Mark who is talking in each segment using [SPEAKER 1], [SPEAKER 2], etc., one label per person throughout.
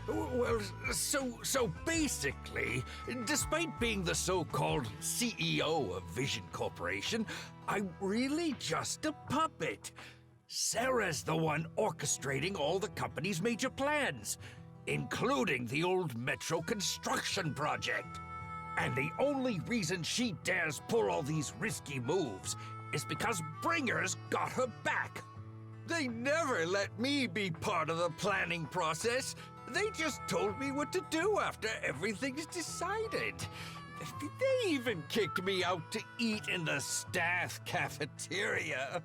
[SPEAKER 1] Well, so basically, despite being the so-called CEO of Vision Corporation, I'm really just a puppet. Sarah's the one orchestrating all the company's major plans, including the old metro construction project. And the only reason she dares pull all these risky moves is because Bringer's got her back. They never let me be part of the planning process. They just told me what to do after everything's decided. They even kicked me out to eat in the staff cafeteria.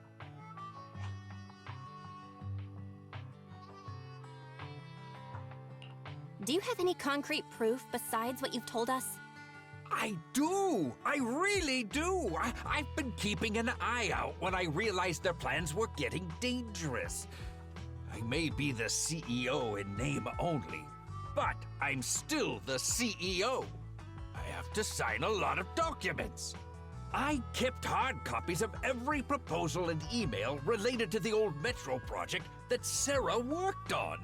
[SPEAKER 2] Do you have any concrete proof besides what you've told us?
[SPEAKER 1] I do! I really do! I've been keeping an eye out when I realized their plans were getting dangerous. I may be the CEO in name only, but I'm still the CEO. I have to sign a lot of documents. I kept hard copies of every proposal and email related to the old Metro project that Sarah worked on.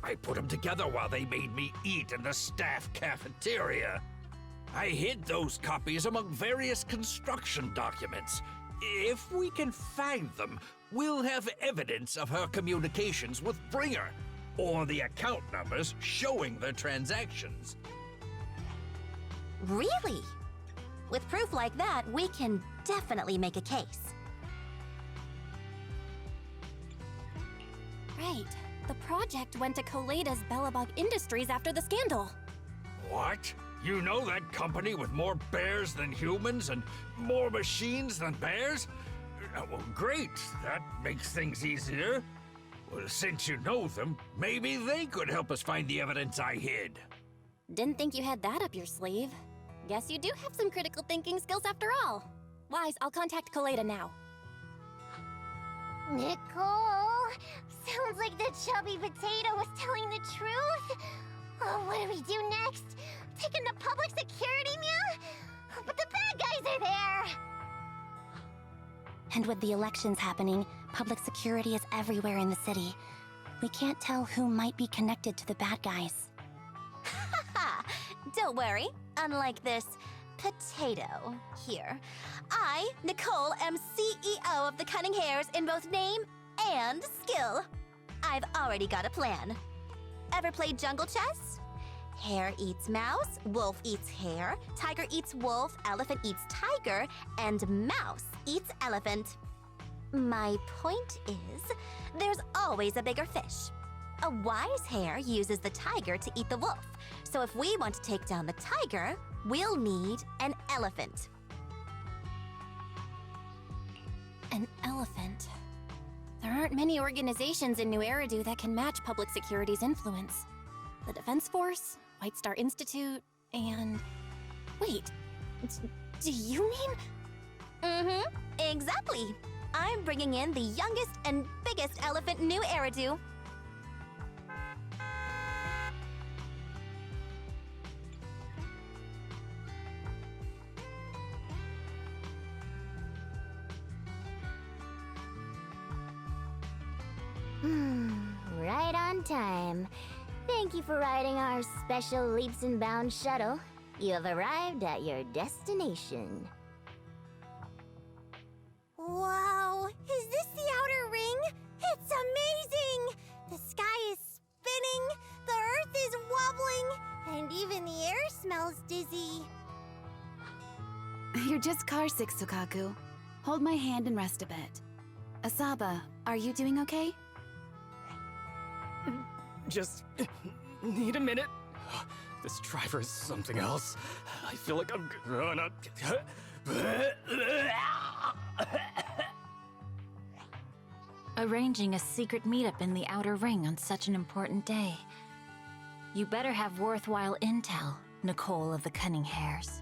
[SPEAKER 1] I put them together while they made me eat in the staff cafeteria. I hid those copies among various construction documents. If we can find them, we'll have evidence of her communications with Bringer, or the account numbers showing the transactions.
[SPEAKER 2] Really? With proof like that, we can definitely make a case. Right. The project went to Koleda's Belobog Industries after the scandal.
[SPEAKER 1] What? You know that company with more bears than humans and more machines than bears? Well, great. That makes things easier. Well, since you know them, maybe they could help us find the evidence I hid.
[SPEAKER 2] Didn't think you had that up your sleeve. Guess you do have some critical thinking skills after all. Wise, I'll contact Koleda now.
[SPEAKER 3] Nicole! Sounds like the chubby potato was telling the truth. Oh, what do we do next? Take him to public security, Mia? But the bad guys are there!
[SPEAKER 4] And with the elections happening, public security is everywhere in the city. We can't tell who might be connected to the bad guys.
[SPEAKER 3] Haha! Don't worry. Unlike this potato here, I, Nicole, am CEO of the Cunning Hares in both name and skill. I've already got a plan. Ever played jungle chess? Hare eats mouse, wolf eats hare, tiger eats wolf, elephant eats tiger, and mouse eats elephant. My point is, there's always a bigger fish. A wise hare uses the tiger to eat the wolf. So if we want to take down the tiger, we'll need an elephant.
[SPEAKER 2] An elephant. There aren't many organizations in New Eridu that can match public security's influence. The Defense Force, White Star Institute, and... Wait, do you mean...
[SPEAKER 3] Mm-hmm, exactly. I'm bringing in the youngest and biggest elephant in New Eridu. Right on time. Thank you for riding our special Leaps and Bounds shuttle. You have arrived at your destination. Wow! Is this the outer ring? It's amazing! The sky is spinning, the earth is wobbling, and even the air smells dizzy.
[SPEAKER 5] You're just carsick, Sukaku. Hold my hand and rest a bit. Asaba, are you doing okay?
[SPEAKER 6] Just need a minute. This driver is something else. I feel like I'm gonna...
[SPEAKER 7] Arranging a secret meetup in the Outer Ring on such an important day. You better have worthwhile intel, Nicole of the Cunning Hares.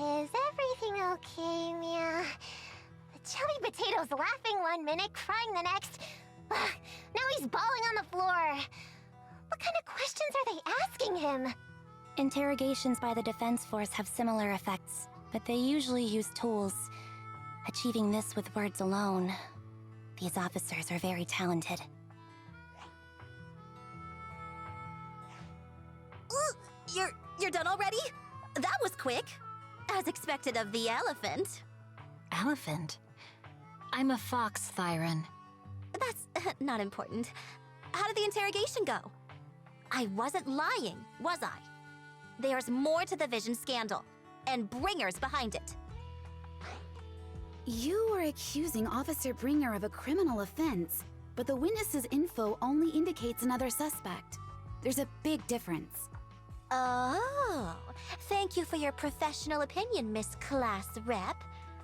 [SPEAKER 8] Is everything okay, Mia? The chubby potato's laughing 1 minute, crying the next. Now he's bawling on the floor. What kind of questions are they asking him?
[SPEAKER 4] Interrogations by the Defense Force have similar effects, but they usually use tools. Achieving this with words alone. These officers are very talented.
[SPEAKER 3] You're done already? That was quick. As expected of the elephant.
[SPEAKER 7] Elephant? I'm a fox, Thyron.
[SPEAKER 3] That's not important. How did the interrogation go? I wasn't lying, was I? There's more to the Vision scandal, and Bringer's behind it.
[SPEAKER 5] You were accusing Officer Bringer of a criminal offense, but the witness's info only indicates another suspect. There's a big difference.
[SPEAKER 3] Oh, thank you for your professional opinion, Miss Class Rep.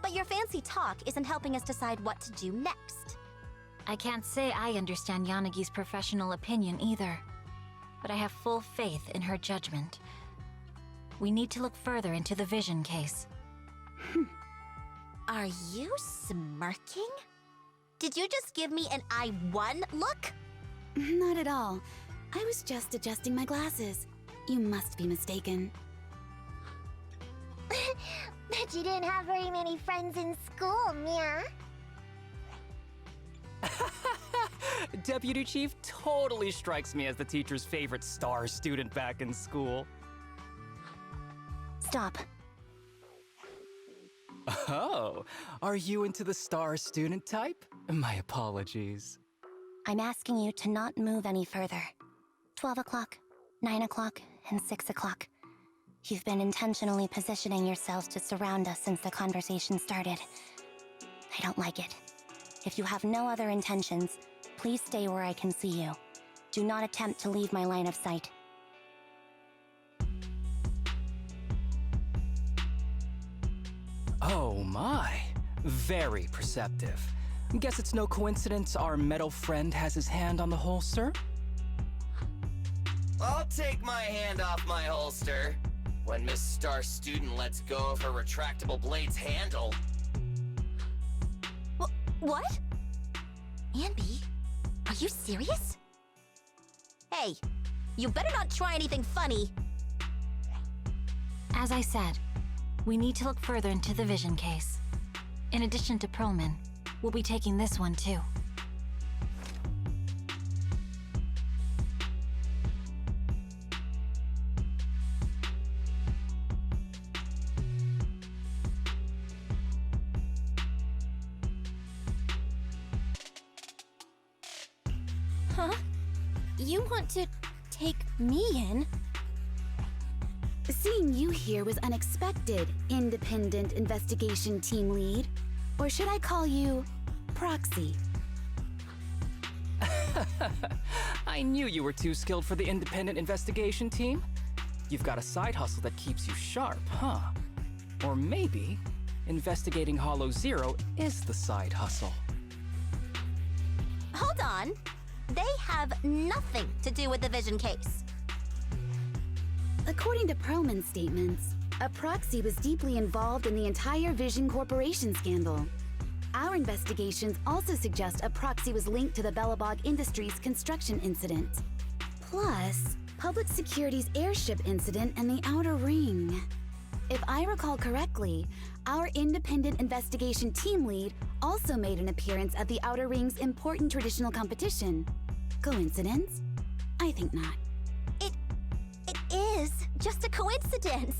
[SPEAKER 3] But your fancy talk isn't helping us decide what to do next.
[SPEAKER 7] I can't say I understand Yanagi's professional opinion either, but I have full faith in her judgment. We need to look further into the Vision case.
[SPEAKER 3] Are you smirking? Did you just give me an I won look?
[SPEAKER 5] Not at all. I was just adjusting my glasses. You must be mistaken.
[SPEAKER 8] Bet you didn't have very many friends in school, Mia.
[SPEAKER 6] Deputy Chief totally strikes me as the teacher's favorite star student back in school.
[SPEAKER 4] Stop.
[SPEAKER 6] Oh, are you into the star student type? My apologies.
[SPEAKER 4] I'm asking you to not move any further. 12 o'clock, 9 o'clock, and 6 o'clock. You've been intentionally positioning yourselves to surround us since the conversation started. I don't like it. If you have no other intentions, please stay where I can see you. Do not attempt to leave my line of sight.
[SPEAKER 6] Oh my, very perceptive. Guess it's no coincidence our metal friend has his hand on the holster?
[SPEAKER 9] I'll take my hand off my holster when Miss Star Student lets go of her retractable blade's handle.
[SPEAKER 3] What? Anby, are you serious? Hey, you better not try anything funny.
[SPEAKER 7] As I said, we need to look further into the Vision case. In addition to Perlman, we'll be taking this one too.
[SPEAKER 2] Huh? You want to take me in?
[SPEAKER 5] Seeing you here was unexpected, Independent Investigation Team Lead. Or should I call you Proxy?
[SPEAKER 6] I knew you were too skilled for the Independent Investigation Team. You've got a side hustle that keeps you sharp, huh? Or maybe investigating Hollow Zero is the side hustle.
[SPEAKER 3] Hold on. They have nothing to do with the Vision case.
[SPEAKER 5] According to Perlman's statements, a proxy was deeply involved in the entire Vision Corporation scandal. Our investigations also suggest a proxy was linked to the Belobog Industries construction incident. Plus, Public Security's airship incident and the Outer Ring. If I recall correctly, our Independent Investigation Team Lead also made an appearance at the Outer Ring's important traditional competition. Coincidence? I think not.
[SPEAKER 3] It is just a coincidence.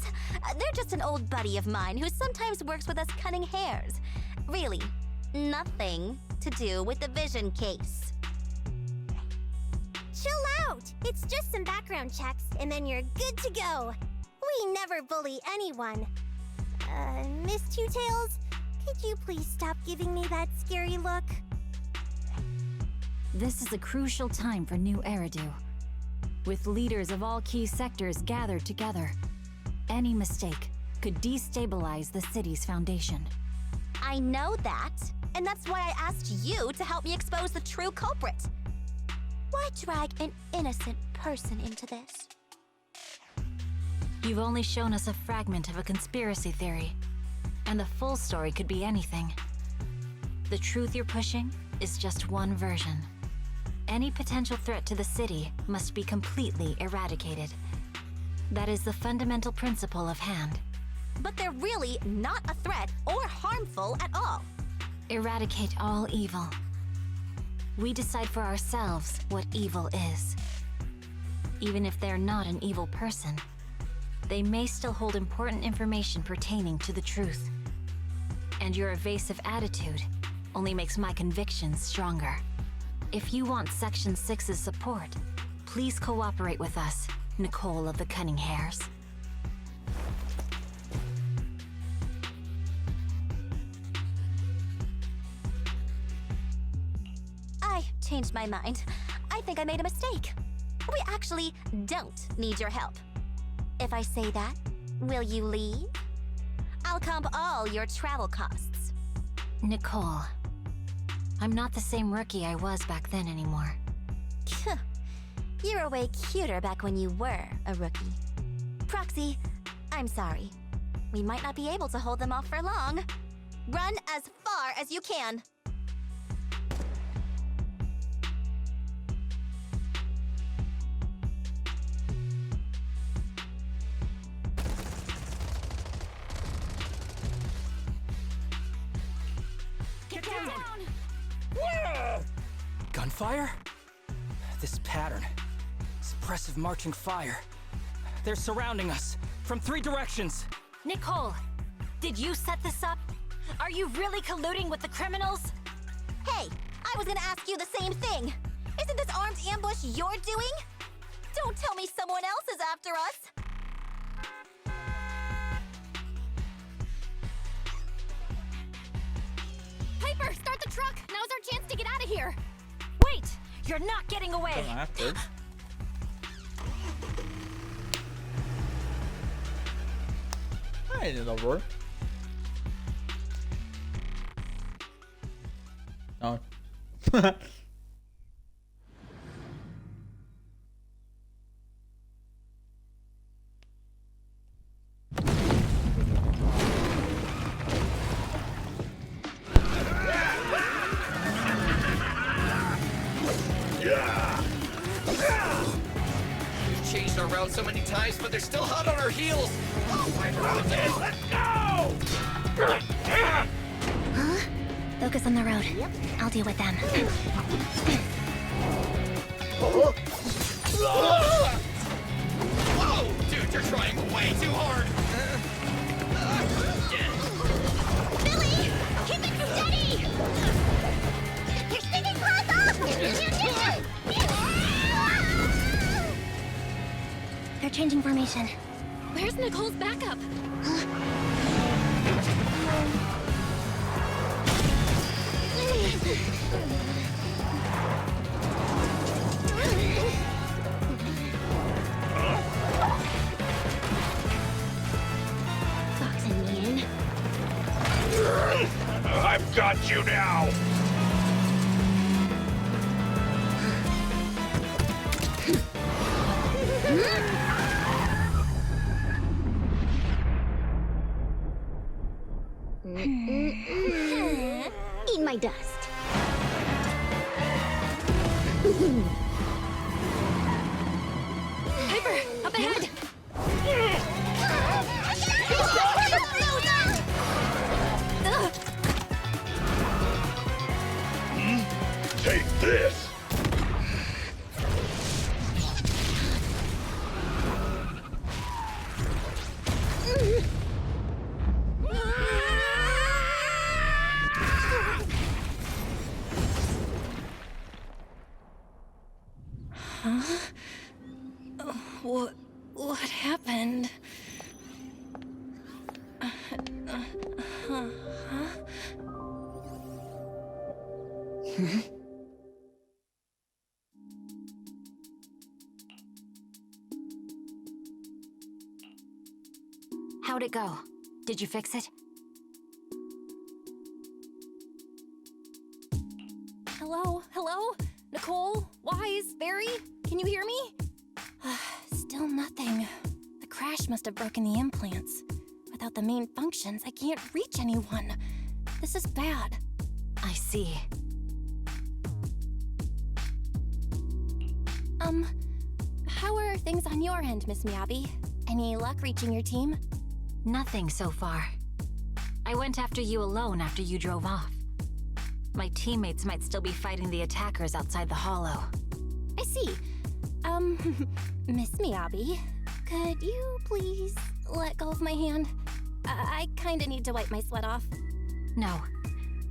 [SPEAKER 3] They're just an old buddy of mine who sometimes works with us cutting hairs. Really, nothing to do with the Vision case.
[SPEAKER 8] Chill out! It's just some background checks, and then you're good to go. We never bully anyone. Miss Two Tails, could you please stop giving me that scary look?
[SPEAKER 7] This is a crucial time for New Eridu. With leaders of all key sectors gathered together, any mistake could destabilize the city's foundation.
[SPEAKER 3] I know that, and that's why I asked you to help me expose the true culprit. Why drag an innocent person into this?
[SPEAKER 7] You've only shown us a fragment of a conspiracy theory, and the full story could be anything. The truth you're pushing is just one version. Any potential threat to the city must be completely eradicated. That is the fundamental principle of Hand.
[SPEAKER 3] But they're really not a threat or harmful at all.
[SPEAKER 7] Eradicate all evil. We decide for ourselves what evil is. Even if they're not an evil person, they may still hold important information pertaining to the truth. And your evasive attitude only makes my convictions stronger. If you want Section 6's support, please cooperate with us, Nicole of the Cunning Hares.
[SPEAKER 3] I changed my mind. I think I made a mistake. We actually don't need your help. If I say that, will you leave? I'll comp all your travel costs.
[SPEAKER 7] Nicole, I'm not the same rookie I was back then anymore.
[SPEAKER 3] You were way cuter back when you were a rookie. Proxy, I'm sorry. We might not be able to hold them off for long. Run as far as you can.
[SPEAKER 2] Get down!
[SPEAKER 6] Gunfire? This pattern. Suppressive marching fire. They're surrounding us from 3 directions.
[SPEAKER 7] Nicole, did you set this up? Are you really colluding with the criminals?
[SPEAKER 3] Hey, I was gonna ask you the same thing. Isn't this armed ambush you're doing? Don't tell me someone else is after us.
[SPEAKER 2] Piper, start the truck! Now's our chance to get out of here!
[SPEAKER 7] Wait! You're not getting away!
[SPEAKER 10] Don't have to. I ain't over. No.
[SPEAKER 9] We've changed our route so many times, but they're still hot on our heels. Oh my God! Let's go!
[SPEAKER 4] Focus on the road. I'll deal with them.
[SPEAKER 9] Whoa! Dude, you're trying way too hard!
[SPEAKER 8] Billy! Keep it steady! You're sticking close off!
[SPEAKER 4] They're changing formation.
[SPEAKER 2] Where's Nicole's backup?
[SPEAKER 4] Fox and Ian.
[SPEAKER 1] I've got you now!
[SPEAKER 8] Eat my dust.
[SPEAKER 2] Piper, up ahead!
[SPEAKER 1] Take this!
[SPEAKER 2] What happened?
[SPEAKER 7] How'd it go? Did you fix it?
[SPEAKER 2] Hello? Hello? Nicole? Wise? Barry? Can you hear me? Still nothing. The crash must have broken the implants. Without the main functions, I can't reach anyone. This is bad.
[SPEAKER 7] I see.
[SPEAKER 2] How are things on your end, Miss Miyabi? Any luck reaching your team?
[SPEAKER 7] Nothing so far. I went after you alone after you drove off. My teammates might still be fighting the attackers outside the hollow.
[SPEAKER 2] I see. Miss Miyabi, could you please let go of my hand? I kinda need to wipe my sweat off.
[SPEAKER 7] No.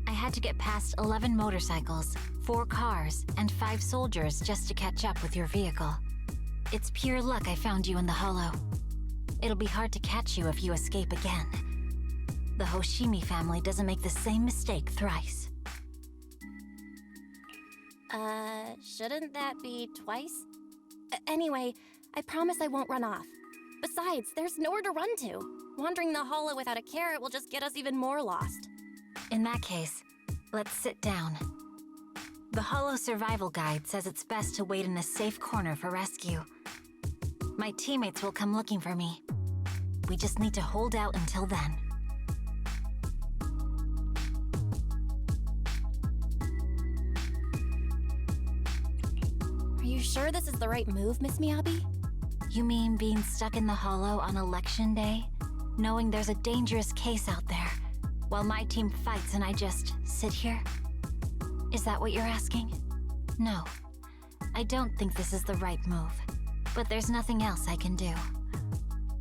[SPEAKER 7] I had to get past 11 motorcycles, 4 cars, and 5 soldiers just to catch up with your vehicle. It's pure luck I found you in the hollow. It'll be hard to catch you if you escape again. The Hoshimi family doesn't make the same mistake thrice.
[SPEAKER 2] Shouldn't that be twice? Anyway, I promise I won't run off. Besides, there's nowhere to run to. Wandering the hollow without a carrot will just get us even more lost.
[SPEAKER 7] In that case, let's sit down. The Hollow Survival Guide says it's best to wait in a safe corner for rescue. My teammates will come looking for me. We just need to hold out until then.
[SPEAKER 2] Are you sure this is the right move, Miss Miyabi?
[SPEAKER 7] You mean being stuck in the hollow on election day? Knowing there's a dangerous case out there, while my team fights and I just sit here? Is that what you're asking? No. I don't think this is the right move, but there's nothing else I can do.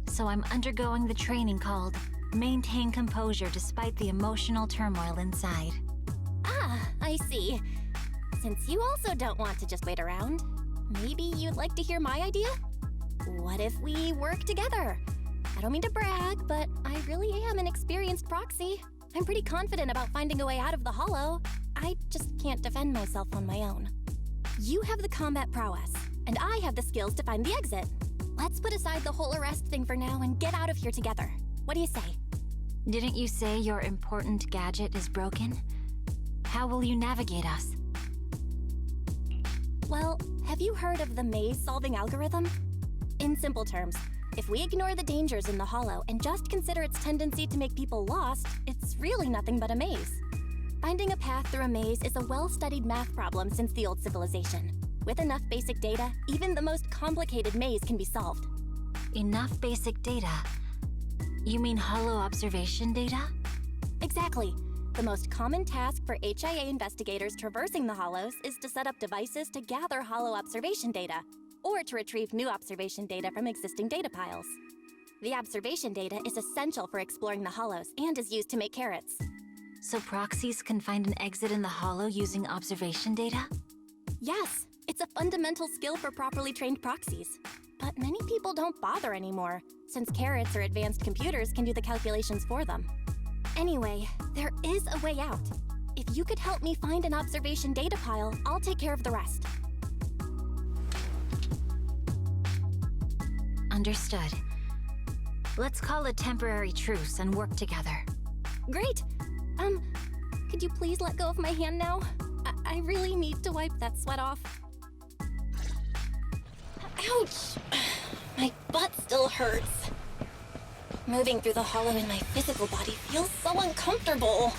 [SPEAKER 7] So I'm undergoing the training called Maintain Composure Despite the Emotional Turmoil Inside.
[SPEAKER 2] Ah, I see. Since you also don't want to just wait around, maybe you'd like to hear my idea? What if we work together? I don't mean to brag, but I really am an experienced proxy. I'm pretty confident about finding a way out of the hollow. I just can't defend myself on my own. You have the combat prowess, and I have the skills to find the exit. Let's put aside the whole arrest thing for now and get out of here together. What do you say?
[SPEAKER 7] Didn't you say your important gadget is broken? How will you navigate us?
[SPEAKER 2] Well, have you heard of the maze-solving algorithm? In simple terms, if we ignore the dangers in the hollow and just consider its tendency to make people lost, it's really nothing but a maze. Finding a path through a maze is a well-studied math problem since the old civilization. With enough basic data, even the most complicated maze can be solved.
[SPEAKER 7] Enough basic data? You mean hollow observation data?
[SPEAKER 2] Exactly. The most common task for HIA investigators traversing the hollows is to set up devices to gather hollow observation data, or to retrieve new observation data from existing data piles. The observation data is essential for exploring the hollows and is used to make carrots.
[SPEAKER 7] So proxies can find an exit in the hollow using observation data?
[SPEAKER 2] Yes, it's a fundamental skill for properly trained proxies. But many people don't bother anymore, since carrots or advanced computers can do the calculations for them. Anyway, there is a way out. If you could help me find an observation data pile, I'll take care of the rest.
[SPEAKER 7] Understood. Let's call a temporary truce and work together.
[SPEAKER 2] Great! Could you please let go of my hand now? I really need to wipe that sweat off. Ouch! My butt still hurts. Moving through the hollow in my physical body feels so uncomfortable.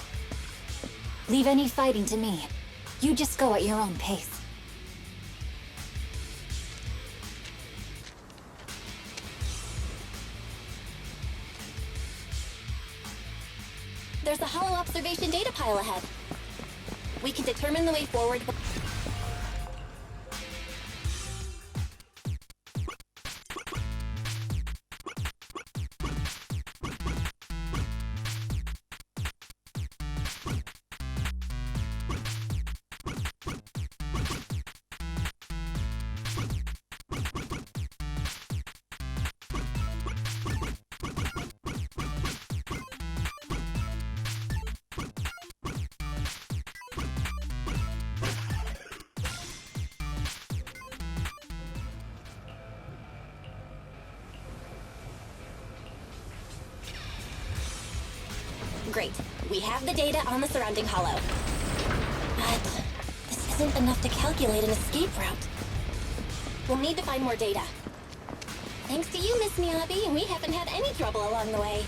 [SPEAKER 7] Leave any fighting to me. You just go at your own pace.
[SPEAKER 2] There's a hollow observation data pile ahead. We can determine the way forward. Great. We have the data on the surrounding hollow. But this isn't enough to calculate an escape route. We'll need to find more data. Thanks to you, Miss Miyabi, we haven't had any trouble along the way.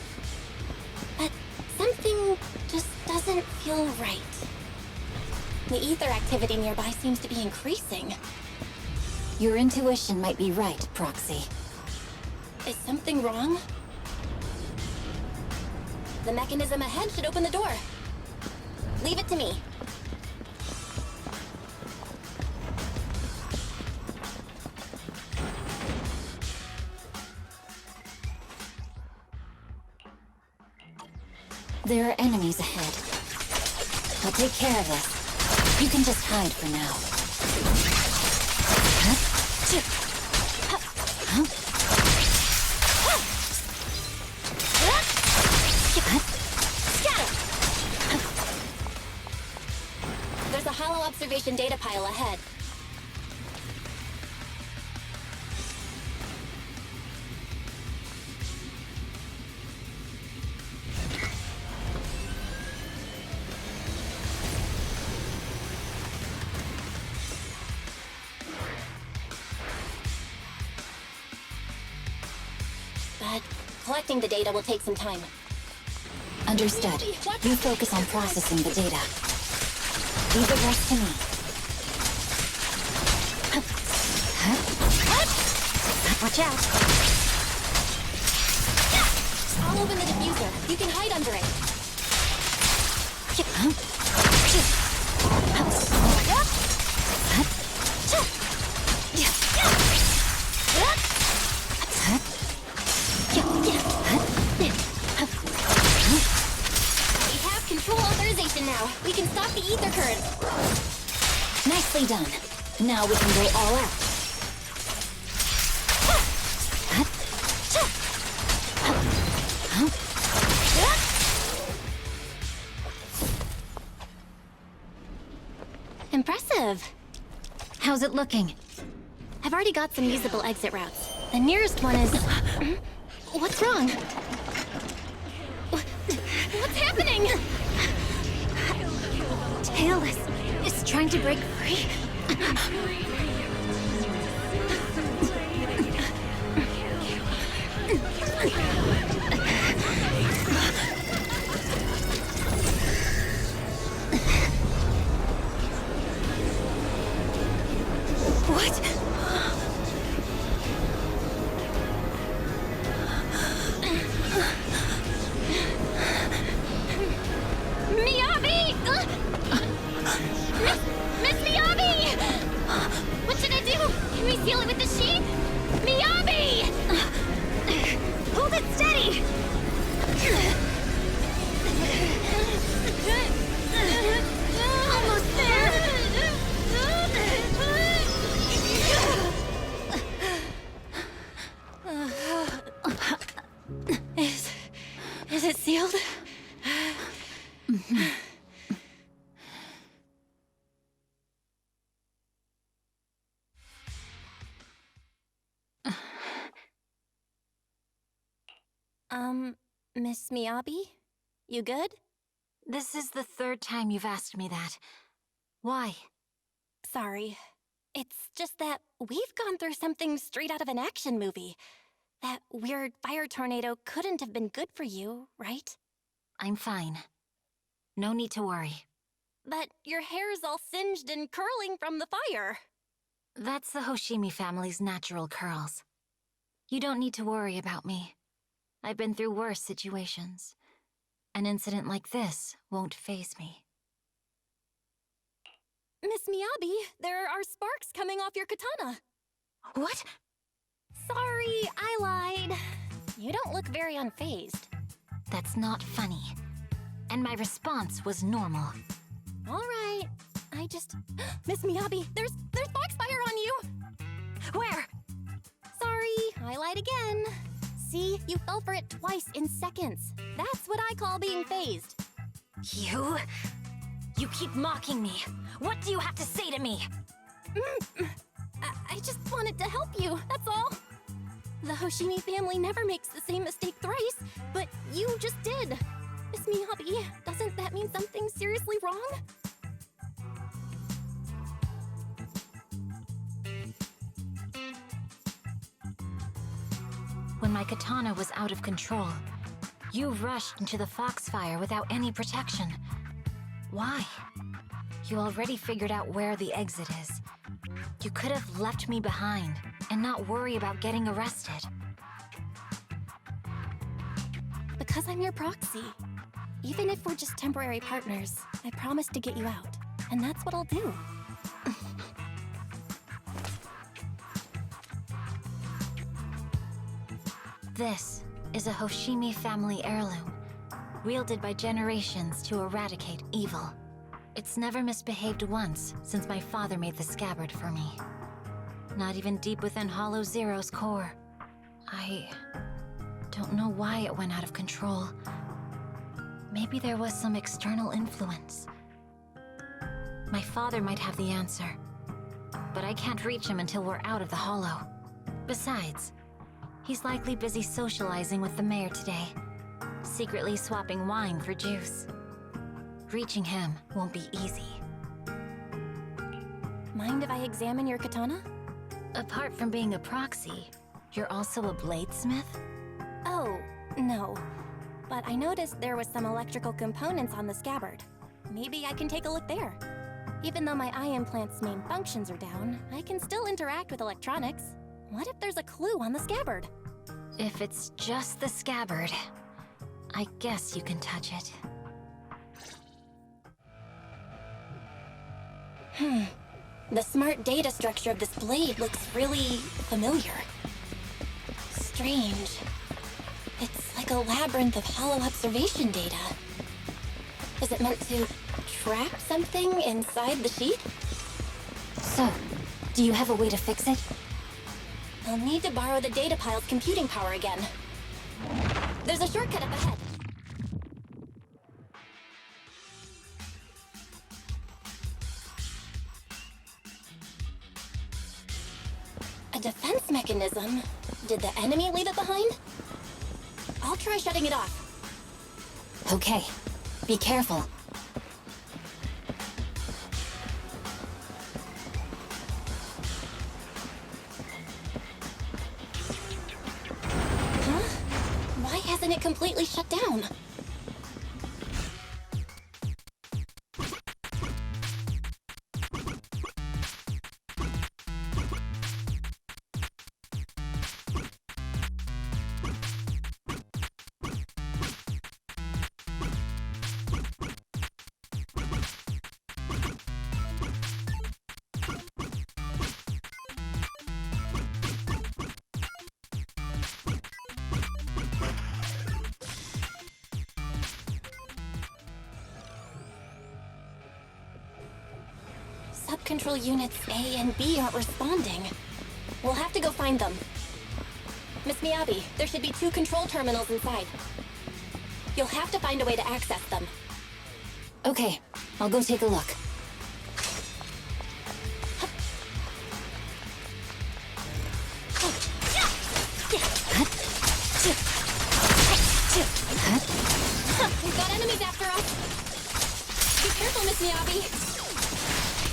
[SPEAKER 2] But something just doesn't feel right. The ether activity nearby seems to be increasing.
[SPEAKER 7] Your intuition might be right, Proxy.
[SPEAKER 2] Is something wrong? The mechanism ahead should open the door. Leave it to me.
[SPEAKER 7] There are enemies ahead. I'll take care of this. You can just hide for now.
[SPEAKER 2] There's a hollow observation data pile ahead. But collecting the data will take some time.
[SPEAKER 7] Understood. You focus on processing the data. Leave the rest to me. Watch out.
[SPEAKER 2] I'll open the diffuser. You can hide under it. We have control authorization now. We can stop the ether current.
[SPEAKER 7] Nicely done. Now we can go all out.
[SPEAKER 2] Impressive.
[SPEAKER 7] How's it looking?
[SPEAKER 2] I've already got some usable exit routes. The nearest one is... What's wrong? What's happening?
[SPEAKER 7] Tailless is trying to break free. What?
[SPEAKER 2] Miyabi! Miss Miyabi! What should I do? Can we seal it with the sheet? Miyabi! Hold it steady! Almost there! Is it sealed? Miss Miyabi? You good?
[SPEAKER 7] This is the third time you've asked me that. Why?
[SPEAKER 2] Sorry. It's just that we've gone through something straight out of an action movie. That weird fire tornado couldn't have been good for you, right?
[SPEAKER 7] I'm fine. No need to worry.
[SPEAKER 2] But your hair's all singed and curling from the fire.
[SPEAKER 7] That's the Hoshimi family's natural curls. You don't need to worry about me. I've been through worse situations. An incident like this won't faze me.
[SPEAKER 2] Miss Miyabi, there are sparks coming off your katana.
[SPEAKER 7] What?
[SPEAKER 2] Sorry, I lied. You don't look very unfazed.
[SPEAKER 7] That's not funny. And my response was normal.
[SPEAKER 2] All right. I just... Miss Miyabi, there's foxfire on you!
[SPEAKER 7] Where?
[SPEAKER 2] Sorry, I lied again. See, you fell for it twice in seconds. That's what I call being phased.
[SPEAKER 7] You? You keep mocking me. What do you have to say to me?
[SPEAKER 2] I just wanted to help you, that's all. The Hoshimi family never makes the same mistake thrice, but you just did. Miss Miyabi, doesn't that mean something seriously wrong?
[SPEAKER 7] When my katana was out of control, you rushed into the Foxfire without any protection. Why? You already figured out where the exit is. You could have left me behind and not worry about getting arrested.
[SPEAKER 2] Because I'm your proxy. Even if we're just temporary partners, I promise to get you out. And that's what I'll do.
[SPEAKER 7] This is a Hoshimi family heirloom, wielded by generations to eradicate evil. It's never misbehaved once since my father made the scabbard for me. Not even deep within Hollow Zero's core. I don't know why it went out of control. Maybe there was some external influence. My father might have the answer, but I can't reach him until we're out of the Hollow. Besides, he's likely busy socializing with the mayor today, secretly swapping wine for juice. Reaching him won't be easy.
[SPEAKER 2] Mind if I examine your katana?
[SPEAKER 7] Apart from being a proxy, you're also a bladesmith?
[SPEAKER 2] Oh, no. But I noticed there was some electrical components on the scabbard. Maybe I can take a look there. Even though my eye implant's main functions are down, I can still interact with electronics. What if there's a clue on the scabbard?
[SPEAKER 7] If it's just the scabbard, I guess you can touch it.
[SPEAKER 2] The smart data structure of this blade looks really familiar. Strange. It's like a labyrinth of hollow observation data. Is it meant to trap something inside the sheet?
[SPEAKER 7] So, do you have a way to fix it?
[SPEAKER 2] I'll need to borrow the data pile's computing power again. There's a shortcut up ahead. A defense mechanism? Did the enemy leave it behind? I'll try shutting it off.
[SPEAKER 7] Okay, be careful.
[SPEAKER 2] Huh? Why hasn't it completely shut down? Sub-control units A and B aren't responding. We'll have to go find them. Miss Miyabi, there should be 2 control terminals inside. You'll have to find a way to access them.
[SPEAKER 7] Okay, I'll go take a look.
[SPEAKER 2] We've got enemies after us! Be careful, Miss Miyabi!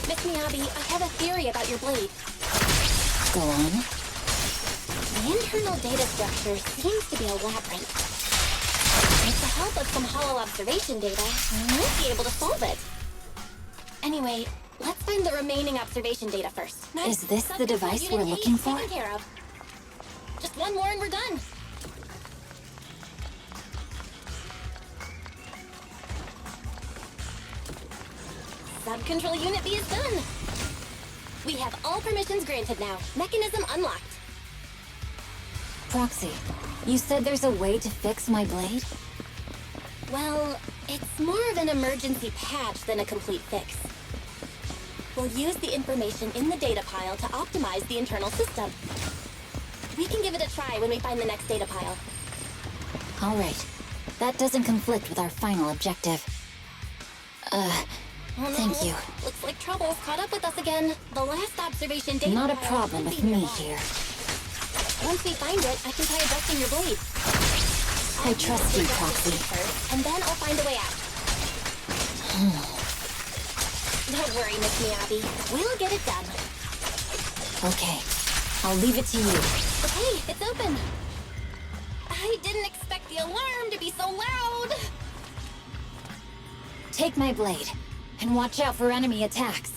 [SPEAKER 2] Miss Miyabi, I have a theory about your blade.
[SPEAKER 7] Go on.
[SPEAKER 2] The internal data structure seems to be a labyrinth. With the help of some hollow observation data, we might be able to solve it. Anyway, let's find the remaining observation data first.
[SPEAKER 7] Is this the device we're looking for?
[SPEAKER 2] Taken care of. Just one more and we're done. Sub-control unit B is done. We have all permissions granted now. Mechanism unlocked.
[SPEAKER 7] Proxy, you said there's a way to fix my blade?
[SPEAKER 2] Well, it's more of an emergency patch than a complete fix. We'll use the information in the data pile to optimize the internal system. We can give it a try when we find the next data pile.
[SPEAKER 7] All right. That doesn't conflict with our final objective.
[SPEAKER 2] Oh no.
[SPEAKER 7] Thank you.
[SPEAKER 2] Looks like trouble's caught up with us again. The last observation data
[SPEAKER 7] Not a
[SPEAKER 2] pile
[SPEAKER 7] problem
[SPEAKER 2] should
[SPEAKER 7] with
[SPEAKER 2] be
[SPEAKER 7] me
[SPEAKER 2] nearby.
[SPEAKER 7] here.
[SPEAKER 2] Once we find it, I can try adjusting your blade.
[SPEAKER 7] I trust you,
[SPEAKER 2] Adjust the
[SPEAKER 7] Proxy.
[SPEAKER 2] blade first, and then I'll find a way out. Don't worry, Miss Miyabi. We'll get it done.
[SPEAKER 7] Okay, I'll leave it to you.
[SPEAKER 2] Okay, it's open. I didn't expect the alarm to be so loud!
[SPEAKER 7] Take my blade, and watch out for enemy attacks.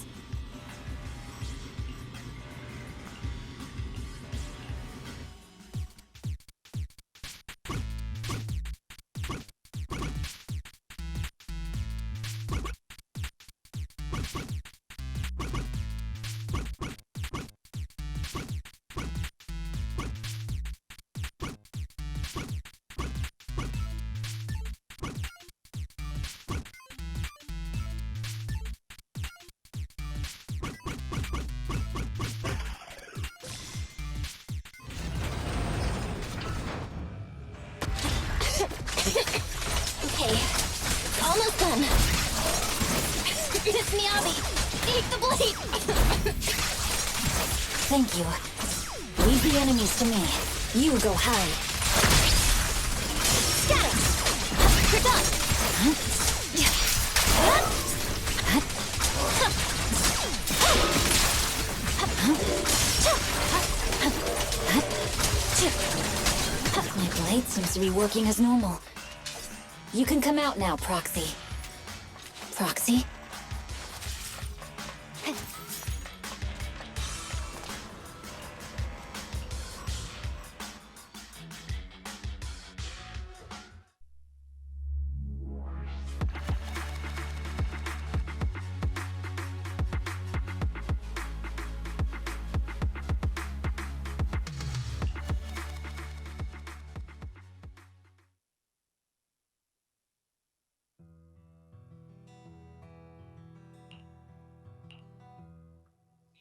[SPEAKER 2] Okay, almost done. Miss Miyabi, take the blade!
[SPEAKER 7] Thank you. Leave the enemies to me. You go hide.
[SPEAKER 2] Scatter! You're done!
[SPEAKER 7] My blade seems to be working as normal. You can come out now, Proxy. Proxy?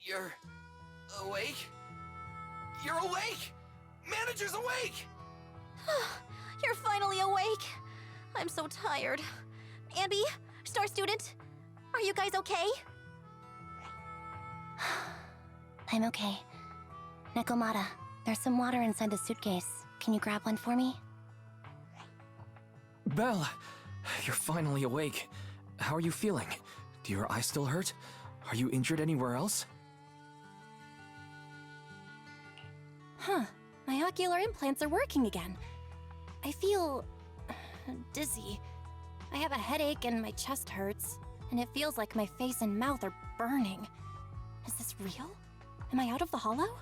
[SPEAKER 9] You're awake? You're awake! Manager's awake!
[SPEAKER 3] You're finally awake. I'm so tired. Ambi, Star Student, are you guys okay?
[SPEAKER 4] I'm okay. Nekomata, there's some water inside the suitcase. Can you grab one for me?
[SPEAKER 6] Belle, you're finally awake. How are you feeling? Do your eyes still hurt? Are you injured anywhere else?
[SPEAKER 2] Huh. My ocular implants are working again. I feel dizzy. I have a headache and my chest hurts, and it feels like my face and mouth are burning. Is this real? Am I out of the hollow?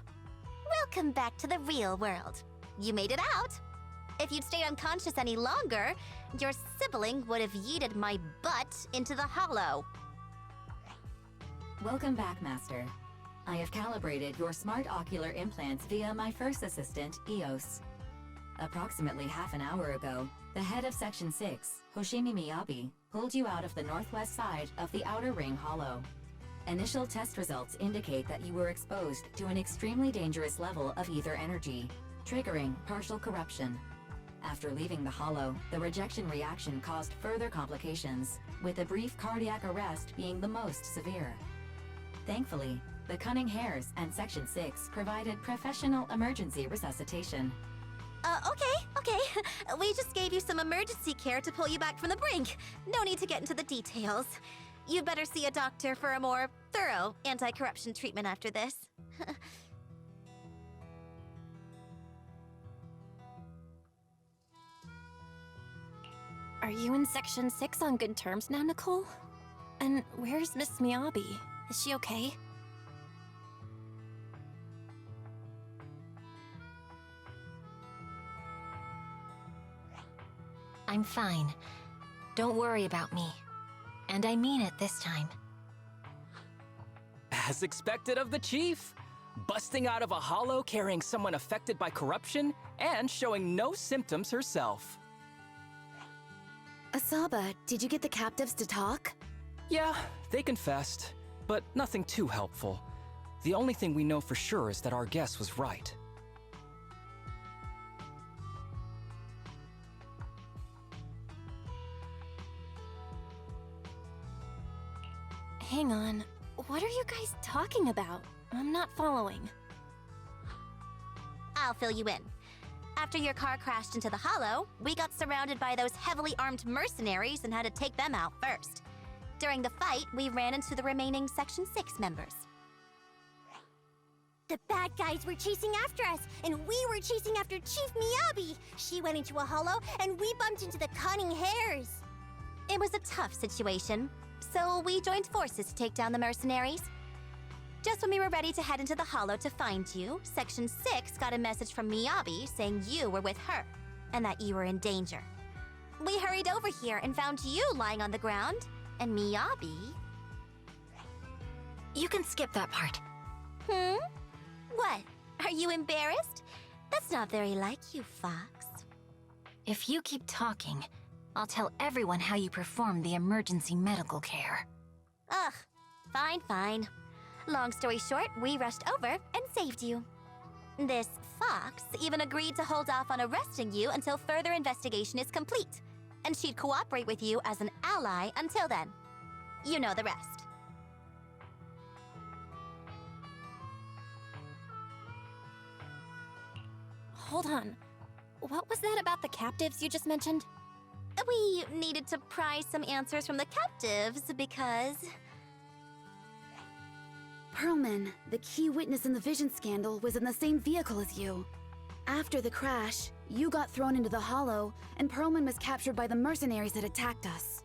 [SPEAKER 3] Welcome back to the real world. You made it out. If you'd stayed unconscious any longer, your sibling would have yeeted my butt into the hollow.
[SPEAKER 11] Welcome back, Master. I have calibrated your smart ocular implants via my first assistant, EOS. Approximately half an hour ago, the head of Section 6, Hoshimi Miyabi, pulled you out of the northwest side of the Outer Ring Hollow. Initial test results indicate that you were exposed to an extremely dangerous level of ether energy, triggering partial corruption. After leaving the hollow, the rejection reaction caused further complications, with a brief cardiac arrest being the most severe. Thankfully, the Cunning Hares and Section 6 provided professional emergency resuscitation.
[SPEAKER 3] Okay. We just gave you some emergency care to pull you back from the brink. No need to get into the details. You better see a doctor for a more thorough anti-corruption treatment after this.
[SPEAKER 2] Are you in Section 6 on good terms now, Nicole? And where's Miss Miyabi? Is she okay?
[SPEAKER 7] I'm fine. Don't worry about me. And I mean it this time.
[SPEAKER 6] As expected of the Chief. Busting out of a hollow carrying someone affected by corruption and showing no symptoms herself.
[SPEAKER 5] Asaba, did you get the captives to talk?
[SPEAKER 6] Yeah, they confessed, but nothing too helpful. The only thing we know for sure is that our guess was right.
[SPEAKER 2] Hang on. What are you guys talking about? I'm not following.
[SPEAKER 3] I'll fill you in. After your car crashed into the hollow, we got surrounded by those heavily armed mercenaries and had to take them out first. During the fight, we ran into the remaining Section 6 members.
[SPEAKER 8] The bad guys were chasing after us, and we were chasing after Chief Miyabi. She went into a hollow, and we bumped into the Cunning Hares.
[SPEAKER 3] It was a tough situation, so we joined forces to take down the mercenaries. Just when we were ready to head into the hollow to find you, Section 6 got a message from Miyabi saying you were with her, and that you were in danger. We hurried over here and found you lying on the ground, and Miyabi...
[SPEAKER 7] You can skip that part.
[SPEAKER 3] What? Are you embarrassed? That's not very like you, Fox.
[SPEAKER 7] If you keep talking, I'll tell everyone how you performed the emergency medical care.
[SPEAKER 3] Ugh, fine. Long story short, we rushed over and saved you. This Fox even agreed to hold off on arresting you until further investigation is complete, and she'd cooperate with you as an ally until then. You know the rest.
[SPEAKER 2] Hold on. What was that about the captives you just mentioned?
[SPEAKER 3] We needed to pry some answers from the captives because...
[SPEAKER 5] Pearlman, the key witness in the Vision scandal, was in the same vehicle as you. After the crash, you got thrown into the hollow, and Pearlman was captured by the mercenaries that attacked us.